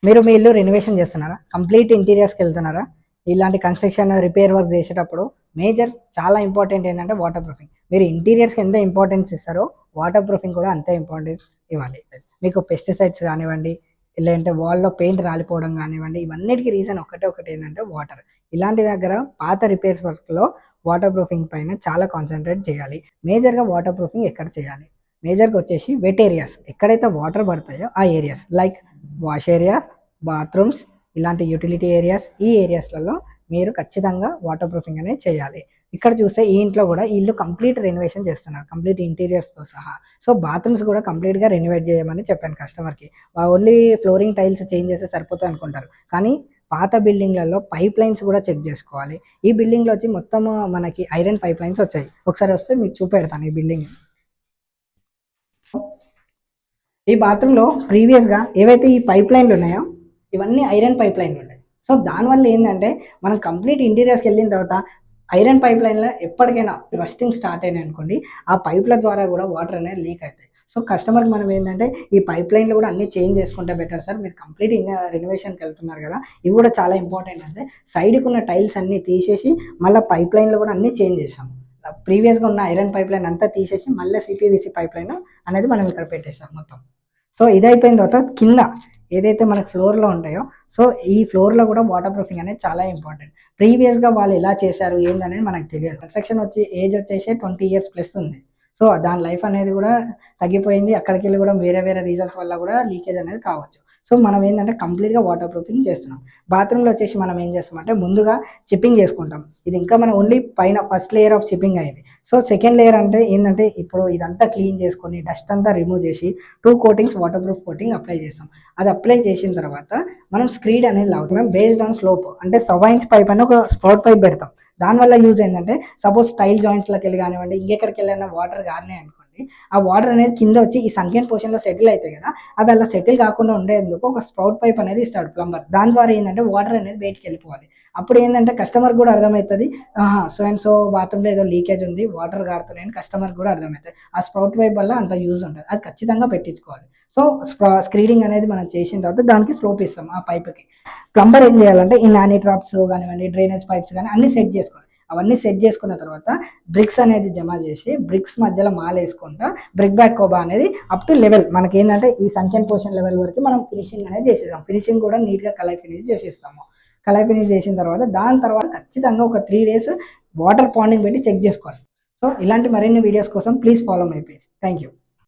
మీరు మీ ఇల్లు రెనోవేషన్ చేస్తున్నారా? కంప్లీట్ ఇంటీరియర్స్కి వెళ్తున్నారా? ఇలాంటి కన్స్ట్రక్షన్ రిపేర్ వర్క్ చేసేటప్పుడు మేజర్ చాలా ఇంపార్టెంట్ ఏంటంటే వాటర్ ప్రూఫింగ్. మీరు ఇంటీరియర్స్కి ఎంత ఇంపార్టెన్స్ ఇస్తారో వాటర్ ప్రూఫింగ్ కూడా అంతే ఇంపార్టెన్స్ ఇవ్వాలి. మీకు పెస్టిసైడ్స్ కానివ్వండి, లేదంటే వాల్లో పెయింట్ రాలిపోవడం కానివ్వండి, ఇవన్నిటికీ రీజన్ ఒకటి ఏంటంటే వాటర్. ఇలాంటి దగ్గర పాత రిపేర్స్ వర్క్లో వాటర్ ప్రూఫింగ్ పైన చాలా కాన్సన్ట్రేట్ చేయాలి. మేజర్గా వాటర్ ప్రూఫింగ్ ఎక్కడ చేయాలి? మేజర్గా వచ్చేసి వెట్ ఏరియాస్, ఎక్కడైతే వాటర్ పడతాయో ఆ areas, like wash area, bathrooms, ఇలాంటి యూటిలిటీ ఏరియాస్, ఈ ఏరియాస్లలో మీరు ఖచ్చితంగా వాటర్ ప్రూఫింగ్ అనేది చేయాలి. ఇక్కడ చూస్తే ఈ ఇంట్లో కూడా ఇల్లు కంప్లీట్ రెనోవేషన్ చేస్తున్నారు, కంప్లీట్ ఇంటీరియర్స్తో సహా. సో బాత్రూమ్స్ కూడా కంప్లీట్గా రెనోవేట్ చేయమని చెప్పాను కస్టమర్కి. ఓన్లీ ఫ్లోరింగ్ టైల్స్ చేంజ్ చేస్తే సరిపోతుంది అనుకుంటారు, కానీ పాత బిల్డింగ్లలో పైప్ లైన్స్ కూడా చెక్ చేసుకోవాలి. ఈ బిల్డింగ్లో వచ్చి మొత్తం మనకి ఐరన్ పైప్ లైన్స్ వచ్చాయి. ఒకసారి వస్తే మీకు చూపెడతాను ఈ బిల్డింగ్. ఈ బాత్రూంలో ప్రీవియస్గా ఏవైతే ఈ పైప్ లైన్లు ఉన్నాయో ఇవన్నీ ఐరన్ పైప్ లైన్లు ఉన్నాయి. సో దానివల్ల ఏంటంటే మనం కంప్లీట్ ఇంటీరియర్స్కి వెళ్ళిన తర్వాత ఐరన్ పైప్ లైన్లో ఎప్పటికైనా రస్టింగ్ స్టార్ట్ అయినాయి అనుకోండి, ఆ పైప్ల ద్వారా కూడా వాటర్ అనేది లీక్ అవుతాయి. సో కస్టమర్కి మనం ఏంటంటే ఈ పైప్ లైన్లు కూడా అన్నీ చేంజ్ చేసుకుంటే బెటర్ సార్, మీరు కంప్లీట్ రెనోవేషన్కి వెళ్తున్నారు కదా, ఇవి కూడా చాలా ఇంపార్టెంట్. అంటే సైడ్కి ఉన్న టైల్స్ అన్నీ తీసేసి మళ్ళీ పైప్ లైన్లు కూడా అన్నీ చేంజ్ చేసాము. ప్రీవియస్గా ఉన్న ఐరన్ పైప్ లైన్ అంతా తీసేసి మళ్ళీ సిపివిసి పైప్ లైన్ అనేది మనం ఇక్కడ పెట్టేసాం మొత్తం. సో ఇది అయిపోయిన తర్వాత కింద ఏదైతే మనకు ఫ్లోర్లో ఉంటాయో, సో ఈ ఫ్లోర్లో కూడా వాటర్ ప్రూఫింగ్ అనేది చాలా ఇంపార్టెంట్. ప్రీవియస్గా వాళ్ళు ఎలా చేశారు ఏందనేది మనకు తెలియదు. కన్స్ట్రక్షన్ వచ్చి ఏజ్ వచ్చేసి 20 years ప్లస్ ఉంది. సో దాని లైఫ్ అనేది కూడా తగ్గిపోయింది. అక్కడికి వెళ్ళి కూడా వేరే రీజన్స్ వల్ల కూడా లీకేజ్ అనేది కావచ్చు. సో మనం ఏంటంటే కంప్లీట్గా వాటర్ ప్రూఫింగ్ చేస్తున్నాం. బాత్రూంలో వచ్చేసి మనం ఏం చేస్తామంటే ముందుగా చిప్పింగ్ చేసుకుంటాం. ఇది ఇంకా మనం ఓన్లీ పైన ఫస్ట్ లేయర్ ఆఫ్ చిప్పింగ్ అయింది. సో సెకండ్ లేయర్ అంటే ఏంటంటే ఇప్పుడు ఇదంతా క్లీన్ చేసుకొని డస్ట్ అంతా రిమూవ్ చేసి 2 coatings water proof coating apply చేస్తాం. అది అప్లై చేసిన తర్వాత మనం స్క్రీడ్ అనేది లాగుతాం బేస్డ్ ఆన్ స్లోప్. అంటే 1.25 inch పైప్ అని ఒక స్పౌట్ పైప్ పెడతాం. దానివల్ల యూజ్ ఏంటంటే సపోజ్ టైల్ జాయింట్లోకి వెళ్ళి కానివ్వండి, ఇంకెక్కడికి వెళ్ళినా వాటర్ గారినాయి అనుకోండి, ఆ వాటర్ అనేది కింద వచ్చి ఈ సంఖ్యన్ పోర్షన్లో సెటిల్ అవుతాయి కదా, అవి అలా సెటిల్ కాకుండా ఉండేందుకు ఒక స్ప్రౌట్ పైప్ అనేది ఇస్తాడు ప్లంబర్. దాని ద్వారా ఏంటంటే వాటర్ అనేది బయటికి వెళ్ళిపోవాలి. అప్పుడు ఏంటంటే కస్టమర్ కూడా అర్థమవుతుంది, సో అండ్ సో బాత్రూంలో ఏదో లీకేజ్ ఉంది, వాటర్ కారుతున్నాయని కస్టమర్ కూడా అర్థమవుతుంది. ఆ స్ప్రౌట్ పైప్ వల్ల అంత యూజ్ ఉంటుంది, అది ఖచ్చితంగా పెట్టించుకోవాలి. సో స్క్రీడింగ్ అనేది మనం చేసిన తర్వాత దానికి స్లోప్ ఇస్తాం ఆ పైప్కి. ప్లంబర్ ఏం చేయాలంటే ఈ నానీ ట్రాప్స్ కానివ్వండి, డ్రైనేజ్ పైప్స్ కానీ అన్ని సెట్ చేసుకోవాలి. అవన్నీ సెట్ చేసుకున్న తర్వాత బ్రిక్స్ అనేది జమ చేసి బ్రిక్స్ మధ్యలో మాల వేసుకుంటా బ్రిక్ బ్యాక్ కోబా అనేది అప్ టు లెవెల్ మనకి ఏంటంటే ఈ సంఖ్యన్ పోర్షన్ లెవెల్ వరకు మనం ఫినిషింగ్ అనేది చేసేస్తాం. ఫినిషింగ్ కూడా నీట్గా కలర్ ఫినిష్ చేసేస్తాము. కలర్ ఫినిష్ చేసిన తర్వాత దాని తర్వాత ఖచ్చితంగా ఒక 3 days వాటర్ పాండింగ్ పెట్టి చెక్ చేసుకోవాలి. సో ఇలాంటి మరిన్ని వీడియోస్ కోసం please follow my page. Thank you.